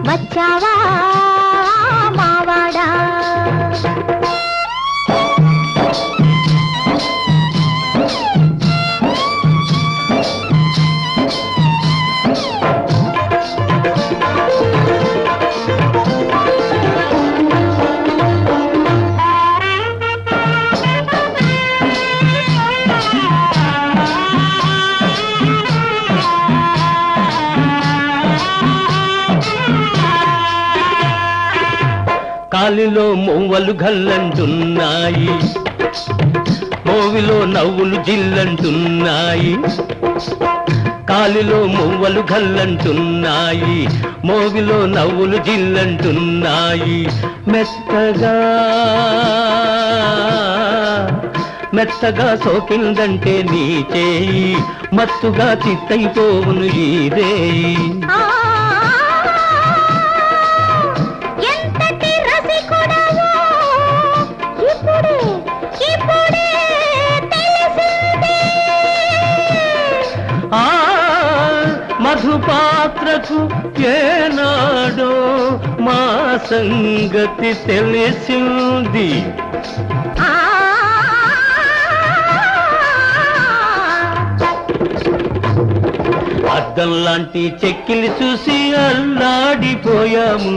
వచ్చావా మావాడా కాలిలో మొవ్వలు గల్లంటున్నాయి, మోవిలో నవ్వులు జిల్లంటున్నాయి. కాలిలో మొవ్వలు గల్లంటున్నాయి, మోవిలో నవ్వులు జిల్లంటున్నాయి. మెత్తగా మెత్తగా సోకిందంటే నీ చేయి, మత్తుగా చిత్తైపోవును ఈ రేయి. మధుపాత్రకు ఏనాడో మా సంగతి తెలిసింది. అద్దం లాంటి చెక్కిలి చూసి అల్లాడిపోయాము,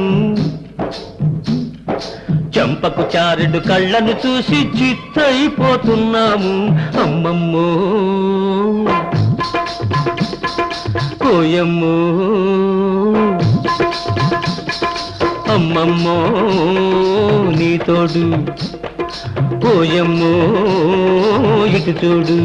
చెంపకు చారెడు కళ్ళను చూసి చిత్తైపోతున్నాము. అమ్మమ్మో కోయమ్మో అమ్మమ్మో నీ తోడు, కోయమ్మో ఇటు చూడు.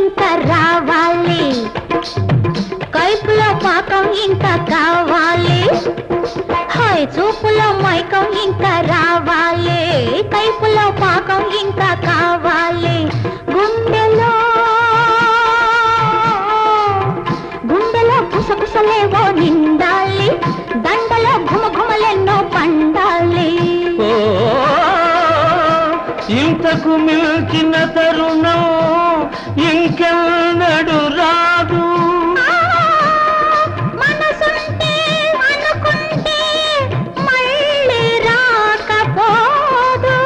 ఇంకా రావాలి, కైపులో పాకం ఇంకా కావాలి. హాయ్ చూపులో మైకం ఇంకా రావాలి, కైపులో పాకం ఇంకా కావాలి. గుండెలో గుండెలో కుసకుసలేవో నిండాలి, దండలో ఘుమఘుమలెన్నో పండాలి. ఇంతకు మిల్చిన తరుణం ఇంకెన్నడు రాదు. మనసుంటే అనుకుంటే మళ్ళీ రాకపోదు.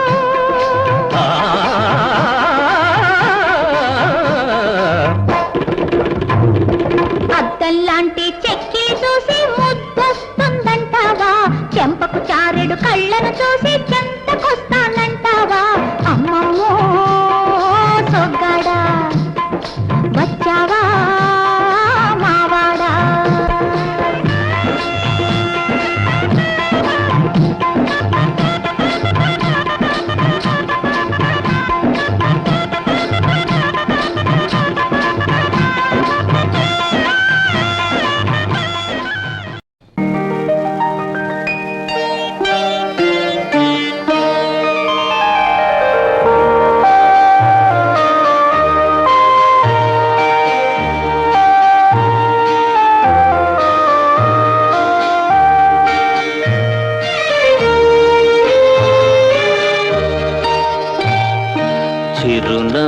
అద్దల్లాంటి చెక్కి చూసి ముద్దొస్తుందంటావా, చెంపకు చారెడు కళ్ళను చూసి చెంతకొస్తానంటావా. అమ్మమ్మో సొగ్గాడా వచ్చావా మావాడా.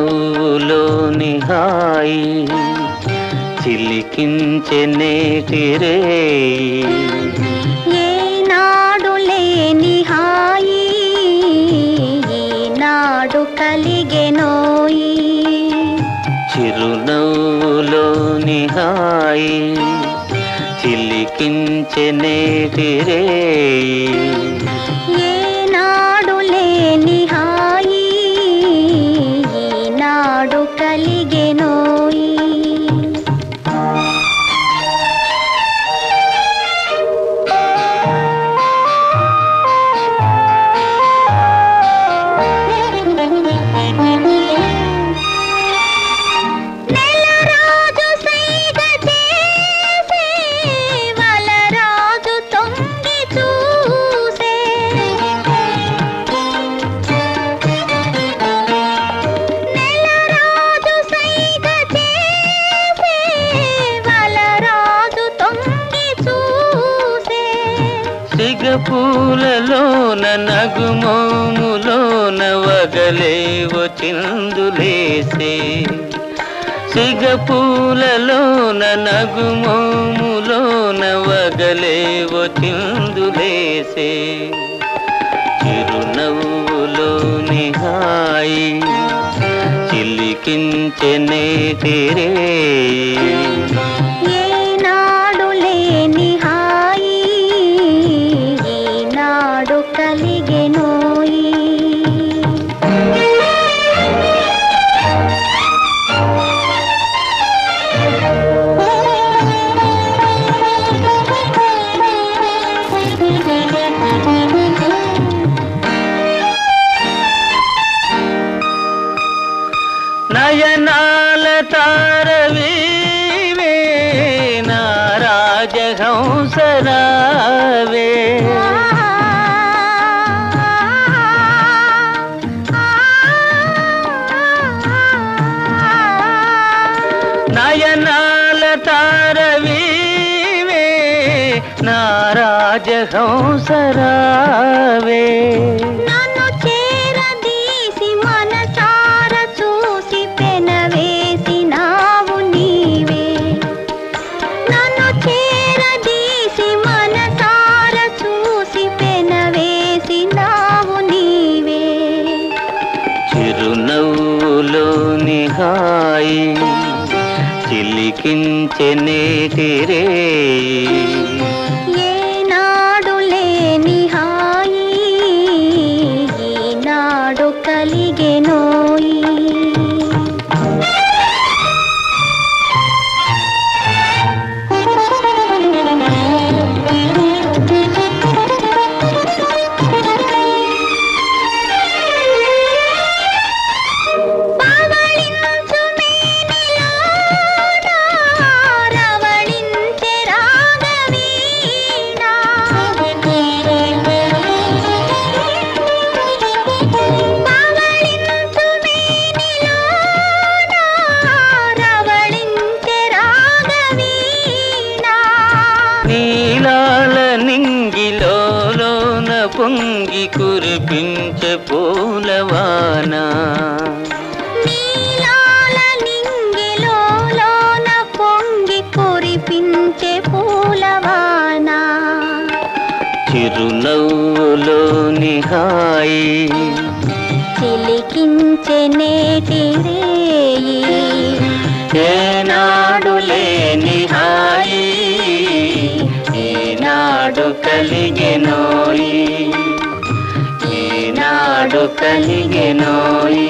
చిరునవ్వులోని హాయి చిలికించె నేటి రేయి, ఏనాడు లేని హాయి ఈనాడు కలిగెనోయి. చిరునవ్వులోని హాయి చిలికించె నేటి రేయి, ఏనాడు లేని హాయి ఈనాడు కలిగెనోయి. నెలరాజు సైగ చేసి వలరాజు తొంగి చూసి పూలలోన నగుమోములోన వగలేవో చిందులేసే సిగ పూలలోన నగుమోములోన వగలేవో చిందులేసే చిరునవ్వులోని హాయి చిలికించె నేటిరే ఏనాడు లేని హాయి ఈనాడు కలిగెనోయి నయనాల తారవీవే నా రాజహంసరావే నయనాల తారవీవే నా రాజహంసరావే నన్ను చేరదీసి మనసార చూసి పెనవేసినావు నీవే నన్ను చేరదీసి మనసార చూసి పెనవేసినావు నీవే చిరునవ్వులోని హాయి చిలికించె నేటిరే ఏనాడు లేని హాయి ఈనాడు కలిగెనోయి పవళించు మేనిలోన రవళించె రాగవీణ పవళించు మేనిలోన రవళించె రాగవీణ నీలాల నింగిలోన పొంగి కురిపించే పూలవాన నీలాల నింగిలోన పొంగి కురిపించే పూలవాన చిరునవ్వులోని హాయి చిలికించే నేటి రేయి ఏనాడు లేని హాయి ఈనాడు కలిగెనోయి ఈనాడు కలిగెనోయి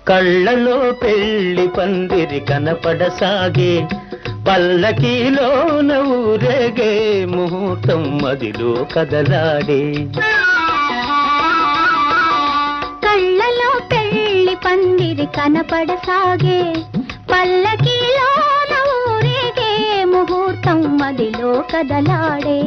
కళ్ళలో పెళ్లి పందిరి కనపడసాగే పల్లకీలోన ఊరేగే ముహూర్తం మదిలో కదలాడే కళ్ళలో పెళ్లి పందిరి కనపడసాగే పల్లకిలోన ఊరేగే ముహూర్తం మదిలో కదలాడే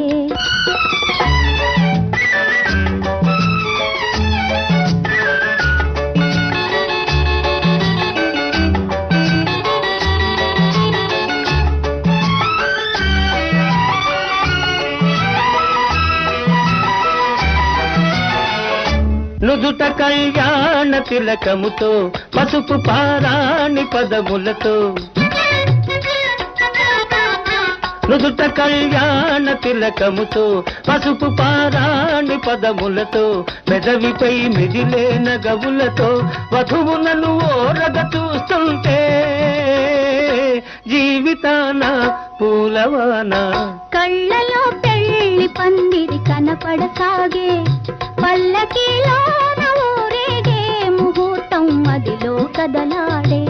నుదుట కళ్యాణ తిలకముతో పసుపు పారాణి పదములతో నుదుట కళ్యాణ తిలకముతో పసుపు పారాణి పదములతో పెదవిపై మిదిలే నగవులతో వధువునను ఓరగ చూస్తుంటే జీవితాన పూలవాన కళ్ళలో పెళ్లి పందిరి కనపడసాగే పల్లకిలోన ఊరేగే ముహూర్తం మదిలో కదలాడే.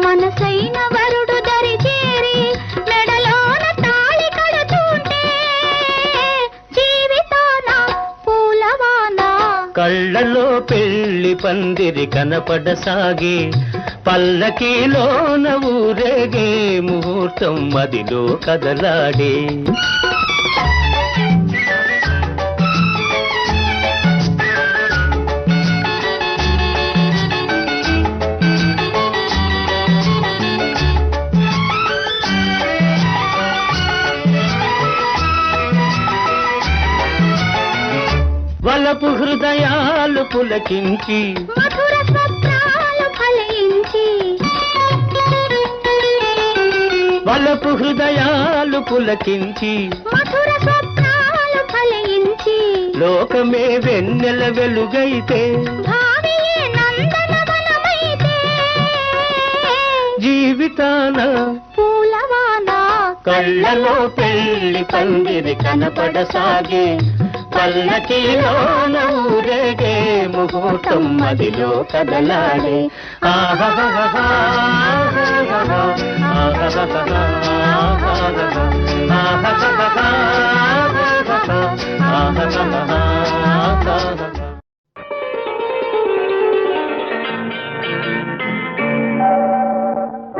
మనసైన వరుడు దరి చేరి మెడలోన తాళి కడుతుంటే జీవితాన పూలవాన. కళ్ళలో పెళ్లి పందిరి కనపడసాగే, పల్లకీలోన ఊరేగే ముహూర్తం మదిలో కదలాడే. వలపు హృదయాలు పులకించి, మధుర స్వప్నాలు ఫలించి, వలపు హృదయాలు పులకించి, మధుర స్వప్నాలు ఫలించి, లోకమే వెన్నెల వెలుగైతే, భావియే నందనవనమైతే జీవితాన పూలవాన. కళ్ళలో పెళ్లి పందిరి కనపడసాగే, పల్లకీలోన ఊరేగే ముహూర్తం మదిలో కదలాడే. ఆహాహా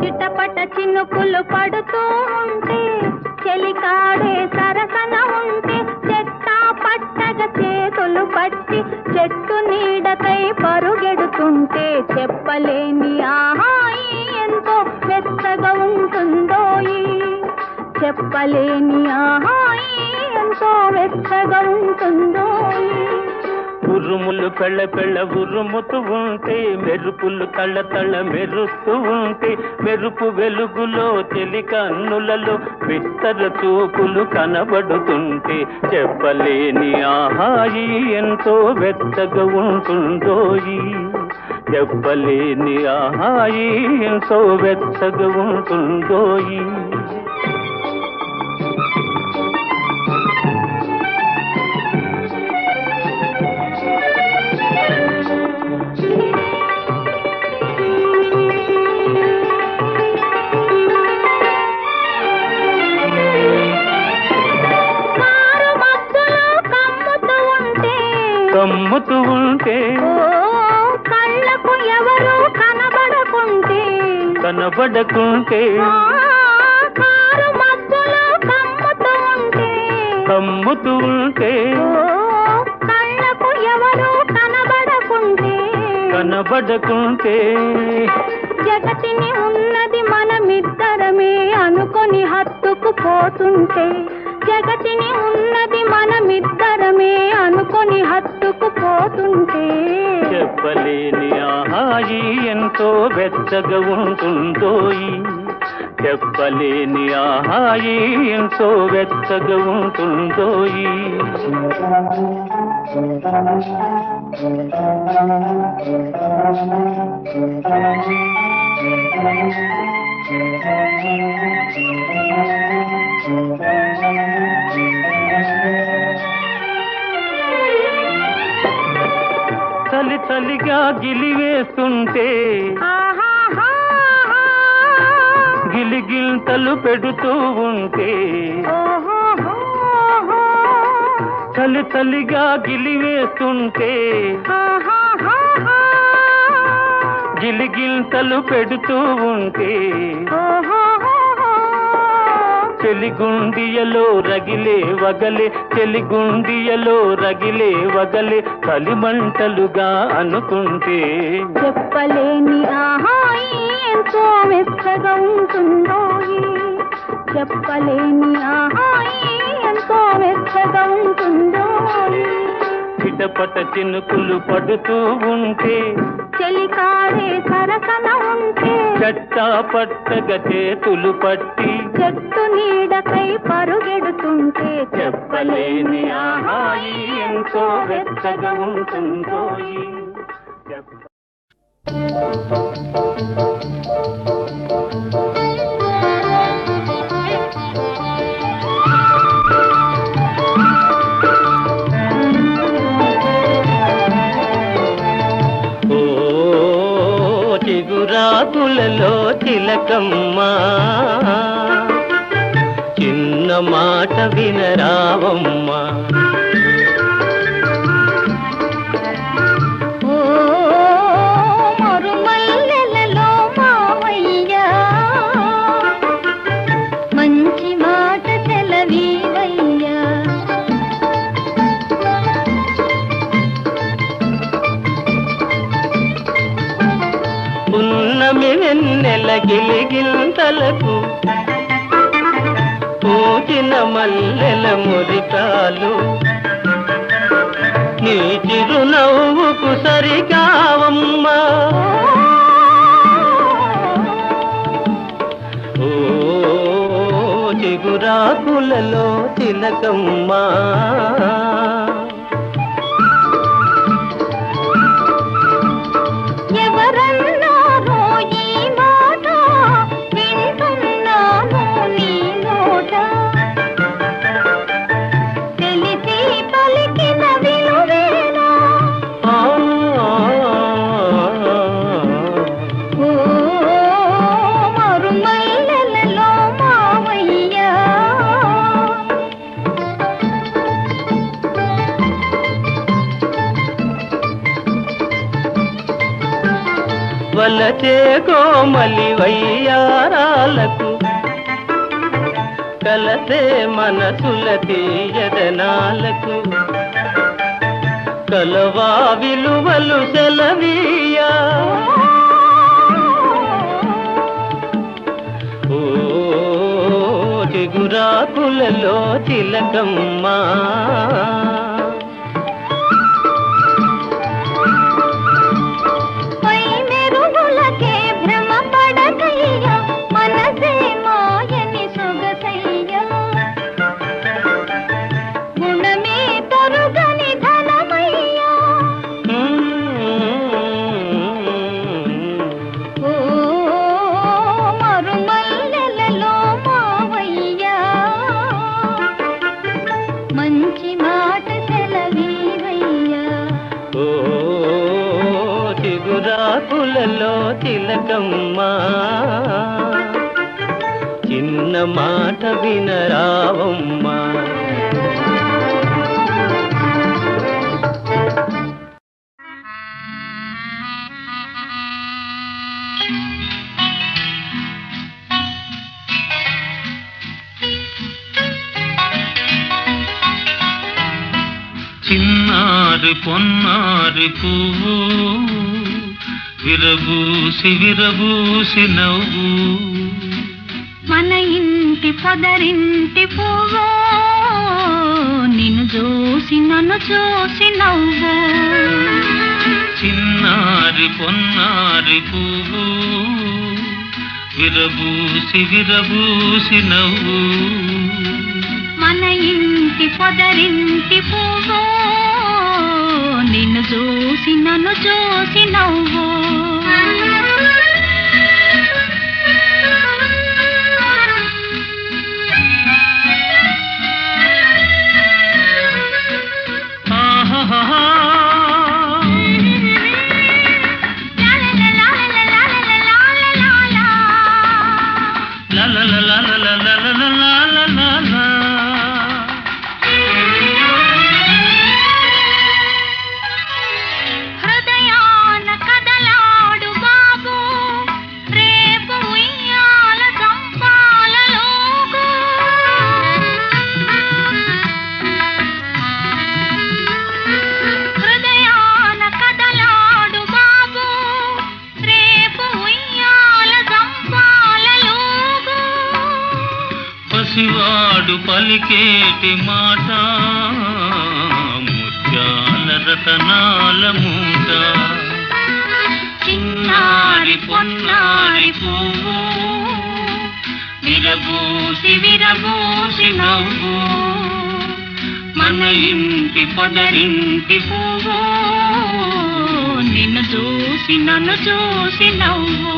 చిటపట చినుకులు పడుతూ ఉంటే, చెలికాడే సరసన ఉంటే, చెట్టా పట్టగ చేతులు పట్టి చెట్టు నీడకై పరుగెడుతుంటే చెప్పలేని ఆహాయి ఎంతో వెచ్చగా ఉంటుందోయి. చెప్పలేని ఆహాయి ఎంతో వెచ్చగా ఉంటుందోయి. ఉరుములు పెళ్ళ పెళ్ళ ఉరుముతూ ఉంటే, మెరుపులు తళ్ళ తళ్ళ మెరుస్తూ ఉంటే, మెరుపు వెలుగులో చెలి కన్నులలో విస్తర చూపులు కనబడుతుంటే చెప్పలేని ఆహాయి ఎంతో వెచ్చగా ఉంటుందోయి. చెప్పలేని ఆహాయి ఎంతో వెచ్చగా ఉంటుందోయి. కమ్ముతూ ఉంటే, కళ్ళకు ఎవరు కనబడకుంటే, కనబడకుంటే, కారు మబ్బులు కమ్ముతూ ఉంటే, కమ్ముతూ ఉంటే, కళ్ళకు ఎవరు కనబడకుంటే, కనబడకుంటే, జగతిని ఉన్నది మనమిద్దరమే అనుకొని హత్తుకుపోతుంటే, జగతిని ఉన్నది మనమిద్దరమే అనుకొని హత్తుకుపోతుంటే చెప్పలేని ఆహాయి ఎంతో వెచ్చగా ఉంటుందోయి. చెప్పలేని ఆహాయి ఎంతో వెచ్చగా ఉంటుందోయి. చలి చలిగా గిలివేస్తుంటే, గిలిగిల్తలు పెడుతూ ఉంటే, చలి చలిగా గిలివేస్తుంటే, గిలిగిల్తలు పెడుతూ ఉంటే, చెలిగుండియలో రగిలే వగలే, చెలిగుండియలో రగిలే వగలే కలిమంటలుగా అనుకుంటే చెప్పలేని ఆహాయి ఎంతో వెచ్చగా ఉంటుందోయి. చెప్పలేని ఆహాయి ఎంతో వెచ్చగా ఉంటుందోయి. చిటపట చినుకులు పడుతూ ఉంటే, చెలికాడే సరసన ఉంటే చట్టా పట్టగా చేతులు పట్టి చెట్టు నీడకై పరుగెడుతుంటే చెప్పలేని ఆహాయి ఎంతో వెచ్చగా ఉంటుందో చిగురాకులలో తిలకమ్మ చిన్న మాట వినరావమ్మ మరుమల్లెలలో మావయ్యా మంచి మాట తెలవీవయ్యా పున్నమి వెన్నెల గిలిగింతలకు పూచిన మల్లెల మురికాలు నీ చిరునవ్వుకు సరికావమ్మా ఓ చిగురాకులలో తిలకమ్మా వలచే కోమలి వయ్యారాలకు కలసే మనసుల తీయదనాలకు కలవా విలువలు సెలవీయా ఓ చిగురాకులలో తిలకమ్మా చిగురాకులలో తిలకమ్మా చిన్న మాట వినరావమ్మా చిన్నారి పొన్నారి పువ్వు విరబూసి విరబూసి నవ్వు మన ఇంటి పొదరింటి పువ్వు నిన్ను చూసి నన్ను చూసి నవ్వు చిన్నారి పొన్నారి పువ్వు విరబూసి విరబూసి నవ్వు మన ఇంటి పొదరింటి పువ్వు నిన్ను చూసి నన్ను చూసి నవ్వు పసివాడు పలికేటి మాట ముత్యాల రతనాల మూట చిన్నారి పొన్నారి పువ్వు విరబూసి విరబూసి నవ్వు మన ఇంటి పొదరింటి పువ్వు నిన్ను చూసి నన్ను చూసి నవ్వు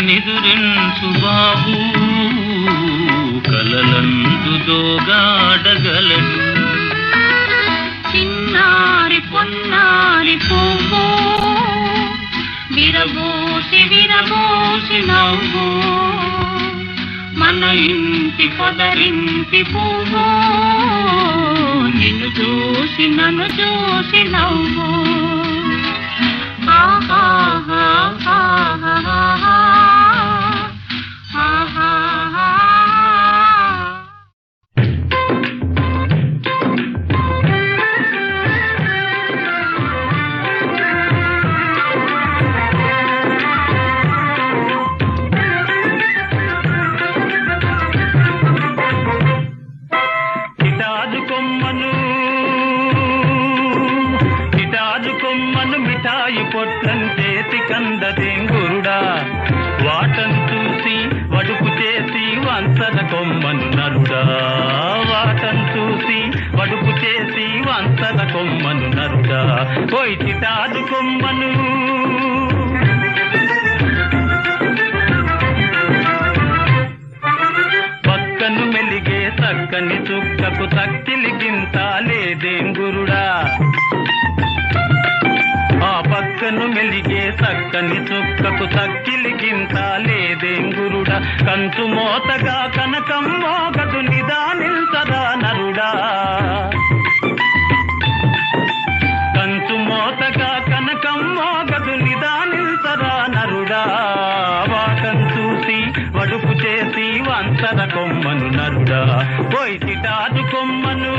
నిదురించు బాబు కలలందు దోగాడగలడు చిన్నారి పొన్నారి పువ్వు విరబూసి విరబూసి నవ్వు మన ఇంటి పొదరింటి పువ్వు నిన్ను చూసి నన్ను చూసి నవ్వు పొట్లం చేతి కందదేం గురుడా వాటను చూసి వడుపు చేసి వంచన కొమ్మను నరుడా వాటను చూసి వడుపు చేసి వంచన కొమ్మను నరుడా పోయి చిటాదు కొమ్మను పక్కను మెలిగే చక్కని చుక్కకు తక్కిలి గింత లేదేం గురుడా ఆ పక్కను మెలిగే చక్కని చుక్కకు తక్కిలి గింత లేదేం గురుడా కంచు మోతగా కనకం మోగదు నిదానిల్సదా నరుడా కంచు మోతగా కనకం మోగదు నిదానిల్సదా నరుడా వాటం చూసి వడుపు చేసి వంచర కొమ్మను నరుడా పోయి చిటాదు కొమ్మను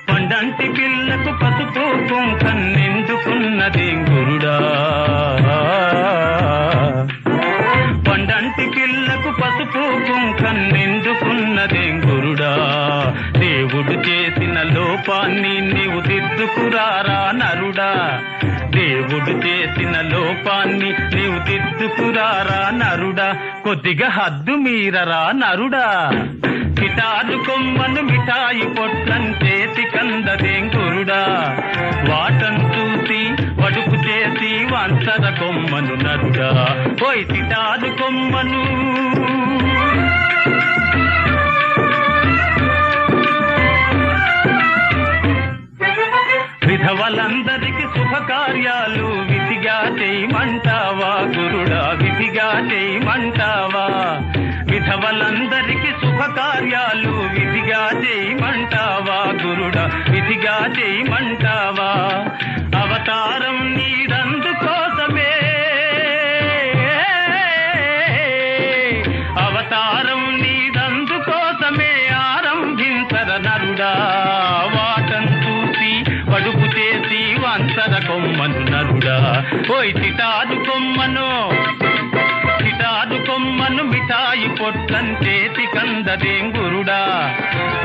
పండంటి పిల్లకు పసుపు కుంకన్నెందుకున్నదేం గురుడా పండంటి పిల్లకు పసుపు కుంకన్నెందుకున్నదేం గురుడా దేవుడు చేసిన లోపాన్ని నీవు దిద్దుకురారా నరుడా దేవుడు చేసిన లోపాన్ని నీవు దిద్దుకురారా నరుడా కొద్దిగా హద్దు మీరరా నరుడా కిటారు కొమ్మను మిఠాయి పొట్లం చేతి కందదేం గురుడా వాటను చూసి వడుపు చేసి వంచర కొమ్మను నరుడా పోయి కిటారు కొమ్మను విధవలందరికి శుభకార్యాలు విధిగా చేయమంటావా గురుడా విధిగా చేయమంటావా విధవలందరికి శుభకార్యాలు విధిగా చేయమంటావా గురుడా విధిగా చేయమంటావా అవతారం నీడందుకోసమే అవతారం నీడందుకోసమే ఆరంభించర నరుడా వాటను చూసి వడుపు చేసి వంచర కొమ్మను నరుడా పోయి చిటాదు కొమ్మను చిటాదు కొమ్మను మిఠాయి పొట్లం చేతి కందదేం గురుడా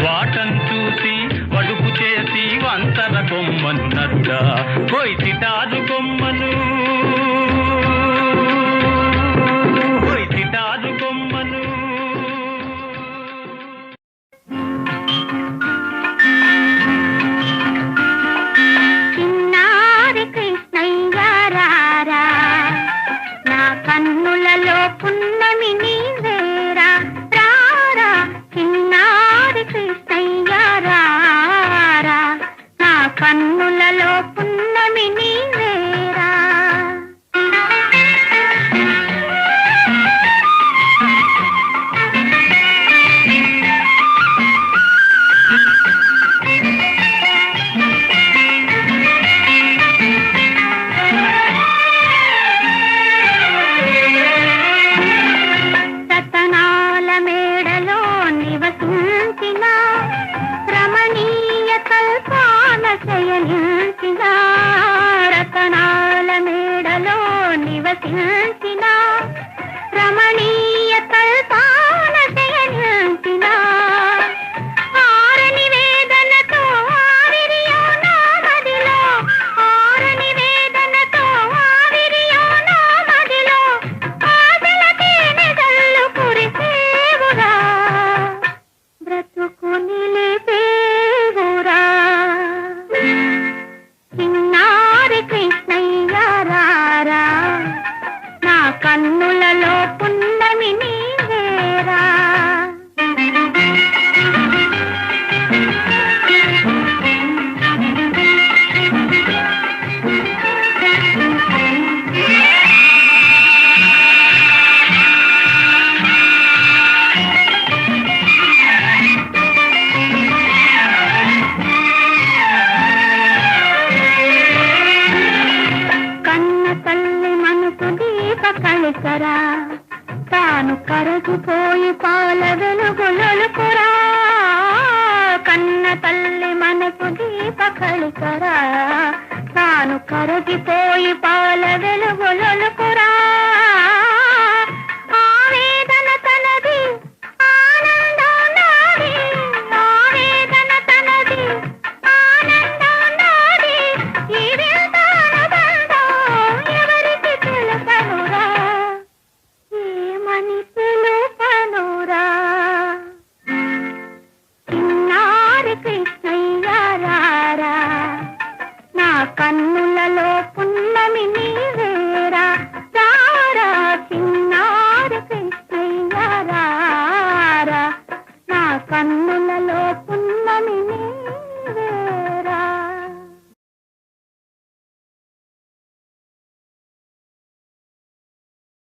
వాటను చూసి వడుపు చేసి వంచర కొమ్మను నరుడా పోయి చిటాదు కొమ్మను పోయి చిటాదు కొమ్మను కరిగిపోయి పాల వెలుగులొలుకురా కన్న తల్లి మనకు దీప కలికరా తాను కరిగిపోయి పాల వెలుగులొలుకురా ఆవేదన తనది ఆనందం నాది ఆవేదన తనది ఆనందం నాది ఈ వింత అనుబంధం ఎవరికి తెలుసనురా ఏమని తెలుపనురా చిన్నారి కృష్ణయ్య రారా నా కన్నులలో పున్నమి నీవేరా రారా చిన్నారి కృష్ణయ్య రారా నా కన్ను